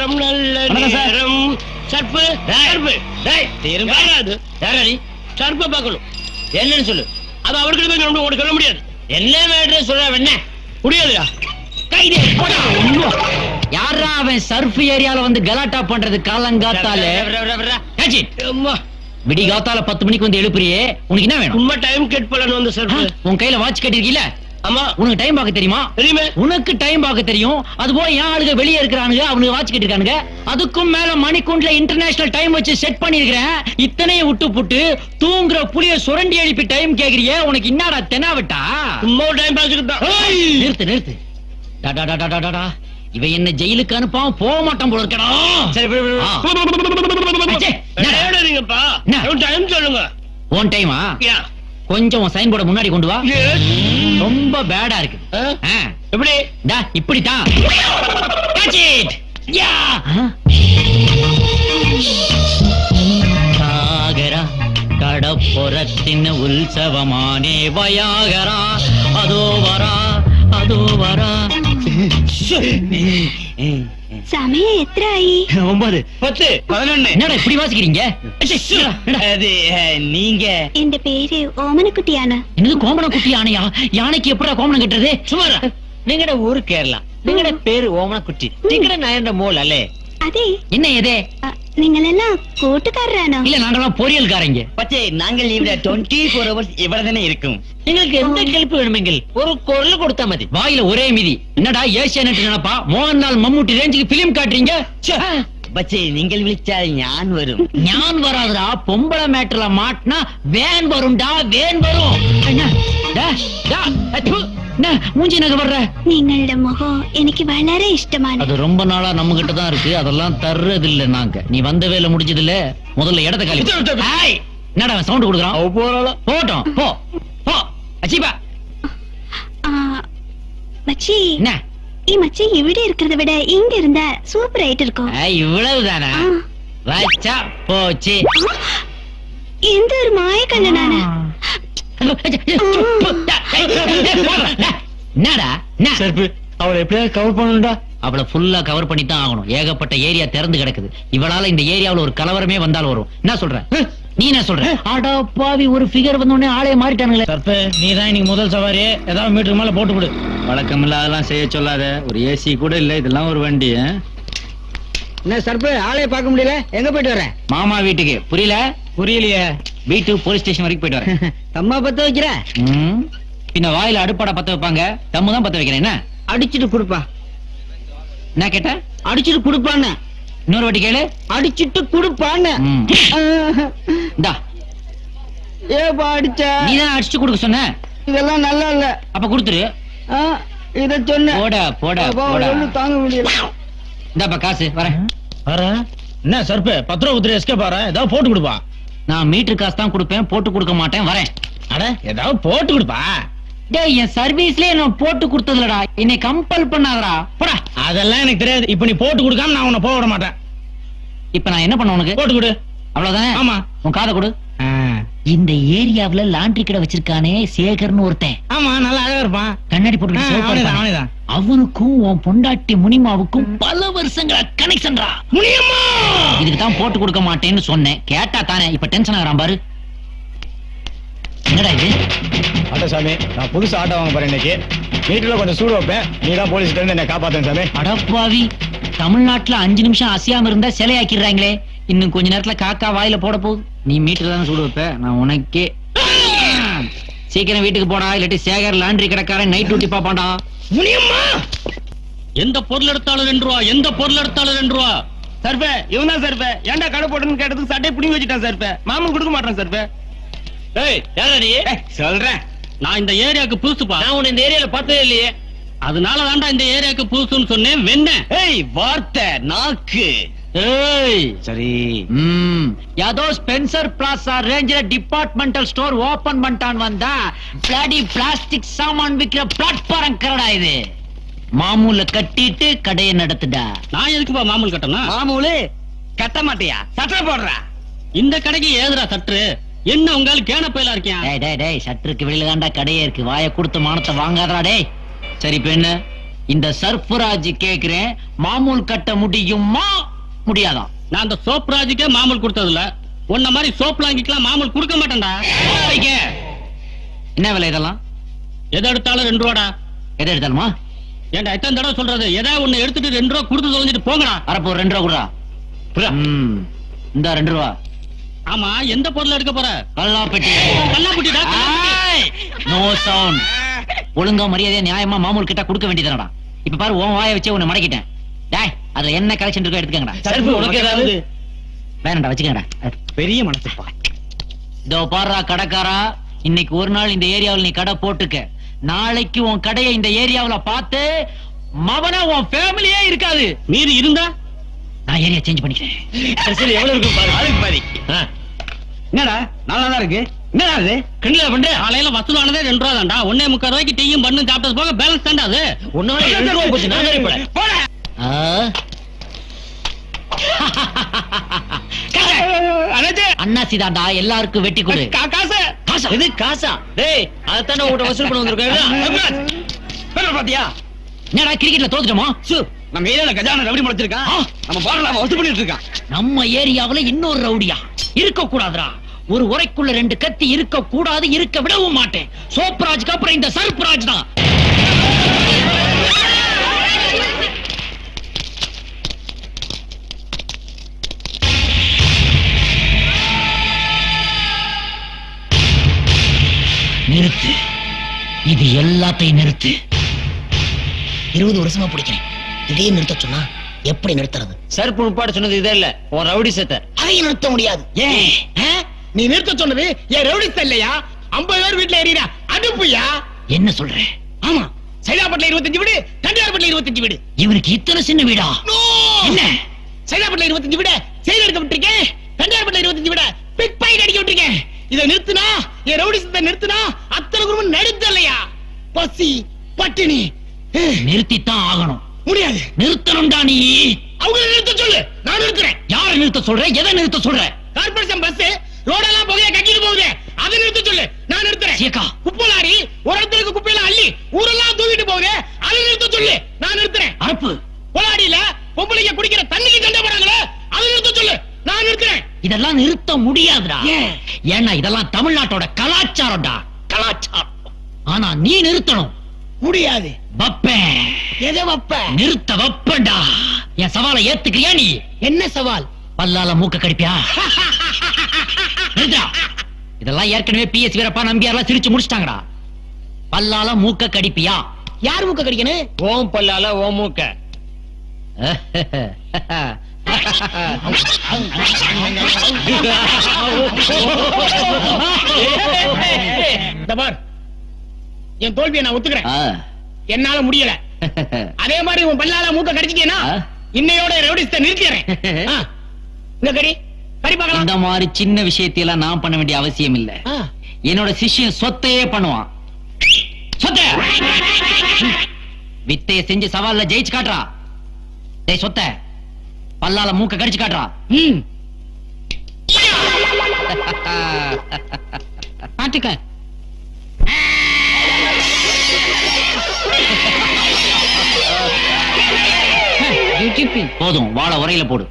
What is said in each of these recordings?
நேரம் நல்ல நேரம். சர்ப்பு சர்ப்பு சர்ப்ப பார்க்கணும். என்னன்னு சொல்லு. அது அவர்கிட்ட போய் உனக்கு சொல்ல முடியாது. என்ன வேணும் சொல்ல என்ன முடியாதுயா. யாரா அவன் சர்ஃப் ஏரியால வந்து கலாட்டா பண்றது காலங்காத்தால விடி காத்தால 10 மணிக்கு வந்து எழுப்புறியே, உனக்கு என்ன வேணும்? உண்மை டைம் கேட் பண்ணணும் வந்து சர்ப்பு. உன் கையில வாட்ச் கட்டிருக்கீல? ஆமா. உனக்கு டைம் பார்க்க தெரியுமா? தெரியுமே. உனக்கு டைம் பார்க்க தெரியும். அது போய் என் ஆளுங்க வெளியே இருக்கிறானுங்க, அவனுக்கு வாட்ச் கட்டிருக்கானுங்க. அதுக்கும் மேல மணிக்கூண்ட்ல இன்டர்நேஷனல் டைம் வச்சு செட் பண்ணிருக்கிறேன். இத்தனையை விட்டு புட்டு தூங்குற புளிய சுரண்டி எழுப்பி டைம் கேக்குறியே, உனக்கு என்னடா தெனாவட்டா? சும்மா டைம் பாஸ்க்கு தான். நிறுத்து நிறுத்து. டாடா இவன் என்ன ஜெயிலுக்கு அனுப்பாம போக மாட்டான் போல இருக்கடா. சரி நீங்கப்பா டைம் சொல்லுங்க. உன் டைமா? கொஞ்சம் சைன் போர்ட முன்னாடி கொண்டு வா. ரொம்ப பேடா இருக்கு. எப்படி? இப்படித்தான். சாகரா கடப்புறத்தின் உற்சவமானே வயாகரா அதோ வரா அதோ வரா. സമയം എത്രയായി? 9 10 11. என்னடா இப்படி வாசிக்கிறீங்க? அது நீங்க? എന്റെ പേര് ഓമനക്കുട്ടിയാണ്. என்னது கோமணக்குட்டி யானையா? யானைக்கு எப்படா கோமணம் கட்டுறது? சுமாரா നിങ്ങളുടെ ഊര് കേരള. നിങ്ങളുടെ പേര് ഓമനക്കുട്ടി. നിങ്ങളുടെ നയന്റെ മോൾ അല്ലേ? അതെ. என்ன ஏதே? നിങ്ങളെല്ലാം കൂട്ടുകാരാണോ? இல்ல நாங்கெல்லாம் பொரியல்காரங்க. പക്ഷേ ഞങ്ങൾ ഇവിടെ 24 hours ഇവിടെ തന്നെ ഇരിക്കും. നിങ്ങൾക്ക് എന്ത് ഹെൽപ്പ് വേണമെങ്കിൽ ഒരു കുരൽ കൊടുത്താൽ മതി. வாயில ஒரே மிதி. என்னடா ஏசியானெட் நினைப்பா? மோகன்லால் மம்முட்டி ரேஞ்சுக்கு பிலிம் காட்டுறீங்க. പക്ഷേ നിങ്ങൾ വിളിച്ചാൽ ഞാൻ വരും. ஞான் வராதுடா. பொம்பளை மேட்டர்ல மாட்டினா வேன் வரும்டா, வேன் வரும். மூஞ்சி நகை வர்ற. നിങ്ങളുടെ മുഖം എനിക്ക് വളരെ ഇഷ്ടമാണ്. அது ரொம்ப நாளா நம்ம கிட்ட தான் இருக்கு. அதெல்லாம் தர்றது இல்ல நாங்க. நீ வந்த வேலை முடிஞ்சது இல்ல. முதல்ல இடத்த காலி. என்னடா சவுண்ட் கொடுக்குறான்? போட்டோம் போ போ. அச்சிபா மச்சி, என்ன ഈ മച്ചി ഇവിടെ இருக்கிறத விட இங்க இருந்தா சூப்பர் ஆயிட்டு இருக்கும். இவ்வளவுதானா? வச்சா போச்சு. എന്ത് ഒരു മായ കണ്ണനാണ്. என்னடா அவளை எப்படியாவது கவர் பண்ணணும்டா. அவளை ஃபுல்லா கவர் பண்ணி தான் ஆகணும். ஏகப்பட்ட ஏரியா திறந்து கிடக்குது. இவளால இந்த ஏரியாவுல ஒரு கலவரமே வந்தாலும் வரும். என்ன சொல்ற நீ? என்ன சொல்ற? அடா பாவி, ஒரு ஃபிகர் வந்த உடனே ஆளே மாறிட்டானுங்களே. சர்ப்பே, நீ தான் இன்னைக்கு முதல் சவாரி. ஏதாவது மீட்டருக்கு மேல போட்டு கொடு. வழக்கம் இல்லாதெல்லாம் செய்ய சொல்லாத. ஒரு ஏசி கூட இல்ல, இதெல்லாம் ஒரு வண்டி. என்ன சர்ப்பே, ஆளே பார்க்க முடியல. எங்க போயிட்டு வர? மாமா வீட்டுக்கு. புரியலையே. வீட்டுக்கு போலீஸ் ஸ்டேஷன் வரைக்கும் போயிட்டு வரேன். தம்மா பத்த வைக்கிற? பின்ன வாயில அடுப்பாடா பத்த வைப்பாங்க, தம்மு தான் பத்த வைக்கிறேன். என்ன அடிச்சுட்டு குடுப்பா. என்ன கேட்ட? அடிச்சுட்டு குடுப்பான்னு. இன்னொரு வாட்டி கேளு. அடிச்சுட்டு குடுப்பான்னு. இந்தா. ஏப்பா அடிச்ச? நீதான் அடிச்சு கொடுக்க சொன்ன. இதெல்லாம் நல்லா இல்ல. அப்ப கொடுத்துரு. இத சொன்ன. போடா போடா போடா. தாங்க முடியல. இந்தாப்பா காசு. வரேன். என்ன சர்ப்பே, 10 ரூபா குத்துற எஸ்கே பாரு. ஏதாவது போட்டு கொடுப்பா. நான் மீட்டர் காசு தான் கொடுப்பேன், போட்டு கொடுக்க மாட்டேன். வரேன். அட ஏதாவது போட்டு கொடுப்பா. டேய், என் சர்வீஸ்லயே நான் போட்டு கொடுத்ததுலடா. என்னை கம்பல் பண்ணாதடா. போடா. அதெல்லாம் எனக்கு தெரியாது. இப்ப நீ போட்டு கொடுக்காம நான் உன்னை போக விட மாட்டேன். இப்ப நான் என்ன பண்ண? உனக்கு போட்டு கொடு. அவ்வளவுதானே? ஆமா. உன் காதை கொடு. இந்த ஏரியாவுல லாண்டரி கடை வச்சிருக்கானே சேகர்னு ஒருத்தன். ஆமா, நல்லா அழகா இருப்பான். கண்ணாடி போட்டு. அவனுக்கும் உன் பொண்டாட்டி முனிமாவுக்கும் பல வருஷங்களா கனெக்ஷன்டா. முனியம்மா, இதுக்கு தான் போட்டு கொடுக்க மாட்டேன்னு சொன்னேன். கேட்டா தானே இப்ப டென்ஷன் ஆகுறான் பாரு. என்னடா இது? ஆட்டோ சாமி, நான் புதுசு ஆட்டோ வாங்க போறேன் இன்னைக்கு. வீட்டுல கொஞ்சம் சூடு வைப்பேன். நீ தான் போலீஸ் கிட்ட இருந்து என்ன காப்பாத்தேன் சாமி. அடப்பாவி, தமிழ்நாட்டுல 5 நிமிஷம் அசையாம இருந்தா சிலையாக்கிடுறாங்களே. இன்னும் கொஞ்ச நேரத்துல காக்கா வாயில போட போகுது. நீ மீட்டர் தானே சூடு வைப்ப. நான் உனக்கே. சீக்கிரம் வீட்டுக்கு போடா, இல்லாட்டி சேகர் லாண்டரி கடைக்காரன் நைட் டியூட்டி பாப்பாண்டா. முனியம்மா, எந்த பொருள் எடுத்தாலும் 2 ரூபா, எந்த பொருள் எடுத்தாலும் 2 ரூபா. சர்ப்பே இவன் தான் சர்ப்பே. ஏன்டா கடை போட்டுன்னு கேட்டதுக்கு சட்டை புடிங்கி வச்சுட்டான் சர்ப்பே. மாமன் கொடுக்க மாட்டான் சர்ப்பே. ஏய், யாரா நீ? சொல்றேன், நான் இந்த ஏரியாவுக்கு புதுசுப்பா. நான் உன்னை இந்த ஏரியால பார்த்ததே இல்லையே. அதனால தான்டா இந்த ஏரியாவுக்கு புதுசுன்னு சொன்னேன். வெண்ண ஏய், வார்த்தை நாக்கு. ஏய், சரி. யாதோ ஸ்பென்சர் பிளாசா ரேஞ்சில டிபார்ட்மெண்டல் ஸ்டோர் ஓபன் பண்ணிட்டான் வந்தா பிளாடி பிளாஸ்டிக் சாமான் விக்கிற பிளாட்ஃபார்ம் கரடா இது. மாமூல கட்டிட்டு கடையை நடத்துடா. நான் எதுக்குப்பா மாமூல் கட்டணும்? மாமூலு கட்ட மாட்டியா? சட்டை போடுறா. இந்த கடைக்கு ஏதுடா சற்று? என்ன உங்கால கேன பயிலா இருக்கேன்? டேய் டேய் டேய், சட்டருக்கு வெளியில தாண்டா கடையே இருக்கு. வாயை கொடுத்து மானத்தை வாங்காதடா டேய். சரி இப்ப என்ன? இந்த சர்ஃபராஜ் கேக்குறேன், மாமூல் கட்ட முடியுமா முடியாதா? நான் அந்த சோப் ராஜுக்கே மாமூல் கொடுத்ததுல உன்ன மாதிரி சோப் லாங்கிக்கலாம் மாமூல் கொடுக்க மாட்டேன்டா. என்ன விலை இதெல்லாம்? எதை எடுத்தாலும் 2 ரூபாடா. எதை எடுத்தாலுமா? ஏன்டா எத்தனை தடவை சொல்றது? ஏதாவது ஒண்ணு எடுத்துட்டு 2 ரூபா கொடுத்து தொலைஞ்சிட்டு போங்கடா. அரப்போ 2 ரூபா குடுறா. இந்த 2 ரூபா. ஆமா, எந்த பொருள் எடுக்க போற? கல்லாப்பெட்டி. கல்லாப்பட்டிடா. No sound. ஒழுங்கா மரியாதையா நியாயமா மாமூல் கிட்ட கொடுக்க வேண்டியதுடா. இப்ப பாரு, உன் வாயை வச்சு உன்னை மடக்கிட்டேன். டேய், அதுல என்ன கலெக்ஷன் இருக்கோ எடுத்துக்கங்கடா. சர்ப்பு உனக்கு ஏதாவது? வேணாம்டா, வச்சுக்கங்கடா. பெரிய மனசுப்பா. இதோ பாருடா கடைக்காரா, இன்னைக்கு ஒரு நாள் இந்த ஏரியாவில் நீ கடை போட்டுக்க. நாளைக்கு உன் கடையை இந்த ஏரியாவுல பார்த்து மவனா உன் ஃபேமிலியே இருக்காது. மீறி இருந்தா நான் ஏரியா சேஞ்ச் பண்ணிக்கிறேன். சரி, எவ்வளவு இருக்கும் பாரு. அதுக்கு பாதி. என்னடா நல்லா தான் இருக்கு. என்னடா அது கிண்டல பண்ற? காலையில வசூலானதே 2 ரூபா தான்டா. 1.25 ரூபாய்க்கு டீயும் பண்ணு சாப்பிட்டது போக பேலன்ஸ் தான்டா அது. ஒன்னால 2 ரூபா போச்சு. நான் வேற போட. ஆ? அண்ணாசி தாண்டா, எல்லாருக்கும் வெட்டி கொடு. காசு காசா? இது காசா? டேய், அதத்தானே உன்கிட்ட வசூல் பண்ண வந்திருக்கேன். பாத்தியா? என்னடா கிரிக்கெட்ல தோத்துட்டோமா? நம்ம ஏரியால கஜான ரவுடி முளைச்சிருக்கான். நம்ம பாருல வசூல் பண்ணிட்டு இருக்கான். நம்ம ஏரியாவுல இன்னொரு ரவுடியா இருக்க கூடாதுடா. ஒரு உரைக்குள்ள 2 கத்தி இருக்க கூடாது, இருக்க விடவும் மாட்டேன். சோப்ராஜ்க்கு அப்புறம் இந்த சர்ப்ராஜ் தான். நிறுத்து, இது எல்லாத்தையும் நிறுத்து. 20 வருஷமா பிடிக்கிறேன். திடீர்னு நிறுத்த சொன்னா எப்படி நிறுத்துறது? சர்ப்பு உட்பாடு சொன்னது இதே இல்ல, உன் ரவுடி சேத்த. அதையும் நிறுத்த முடியாது. ஏன்? நீ நிறுத்த சொன்னது என் ரவுடி இல்லையா? 50 பேர் வீட்டுல ஏறினா அனுப்புயா? என்ன சொல்ற? ஆமா, சைதாப்பட்டில 25 வீடு, கண்டியாப்பட்டில 25 வீடு. இவனுக்கு இத்தனை சின்ன வீடா? என்ன? சைதாப்பட்டில 25 வீட செயல் எடுக்க விட்டுருக்கேன். கண்டியாப்பட்டில 25 வீட பிக் பாயிண்ட் அடிக்க விட்டுருக்கேன். இதை நிறுத்தினா, என் ரவுடி சத்தை நிறுத்தினா அத்தனை குடும்பம் நடுத்த இல்லையா? பசி பட்டினி. நிறுத்தித்தான் ஆகணும். முடியாது. நிறுத்தணும்டா நீ. அவங்க நிறுத்த சொல்லு, நான் நிறுத்துறேன். யாரை நிறுத்த சொல்ற? எதை நிறுத்த சொல்ற? கார்பரேஷன் பஸ் ரோடெல்லாம் புகைய கட்டிட்டு போகுது, அதை நிறுத்த சொல்லு, நான் நிறுத்துறேன். சீக்கா. குப்பை லாரி ஒரு இடத்துக்கு குப்பையெல்லாம் அள்ளி ஊரெல்லாம் தூக்கிட்டு போகுது, அதை நிறுத்த சொல்லு, நான் நிறுத்துறேன். அரப்பு. பொலாடியில பொம்பளைங்க குடிக்கிற தண்ணிக்கு சண்டை போறாங்களே, அதை நிறுத்த சொல்லு, நான் நிறுத்துறேன். இதெல்லாம் நிறுத்த முடியாதுடா. ஏன்னா இதெல்லாம் தமிழ்நாட்டோட கலாச்சாரம்டா. கலாச்சாரம். ஆனா நீ நிறுத்தணும். முடியாது. வப்பேன். எதை வப்ப? நிறுத்த வப்பேன்டா. என் சவாலை ஏத்துக்கிறியா நீ? என்ன சவால்? பல்லால மூக்க கடிப்பியா? நிறுத்தா. இதெல்லாம் ஏற்கனவே PS வீரப்பா நம்பியார்லாம் சிரிச்சு முடிச்சிட்டாங்கடா. பல்லால மூக்க கடிப்பியா? யார் மூக்க கடிக்கணும்? ஓம் பல்லால ஓ மூக்க. என் தோல்வியை நான் ஒத்துக்கிறேன். என்னால முடியல. அதே மாதிரி உன் பல்லால மூக்க கடிச்சிட்டேனா இன்னையோட ரவுடிஸ்ட நிறுத்திடுறேன். இந்த கடி கடி பார்க்கலாம். இந்த மாதிரி சின்ன விஷயத்தையெல்லாம் நான் பண்ண வேண்டிய அவசியம் இல்ல. என்னோட சிஷ்யன் சொத்தையே பண்ணுவான். சொத்த வித்தைய செஞ்சு சவால்ல ஜெயிச்சு காட்டுறா. டேய் சொத்த, பல்லால மூக்க கடிச்சு காட்டுறா. பாத்துக்க. போதும், வாழ உரையில போடு.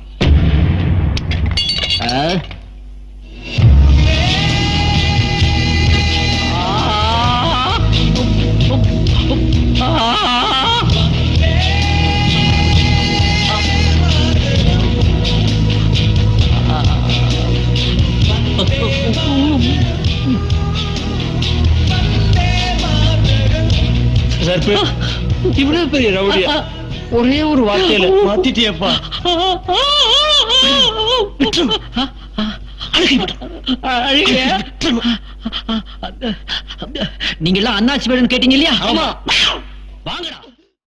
இவ்வளவு பெரிய ரவுடியா ஒரே ஒரு வார்த்தையில மாத்திட்டியப்பா. நீங்க எல்லாம் அண்ணாச்சி பேருன்னு கேட்டீங்க இல்லையா? ஆமா. வாங்கடா.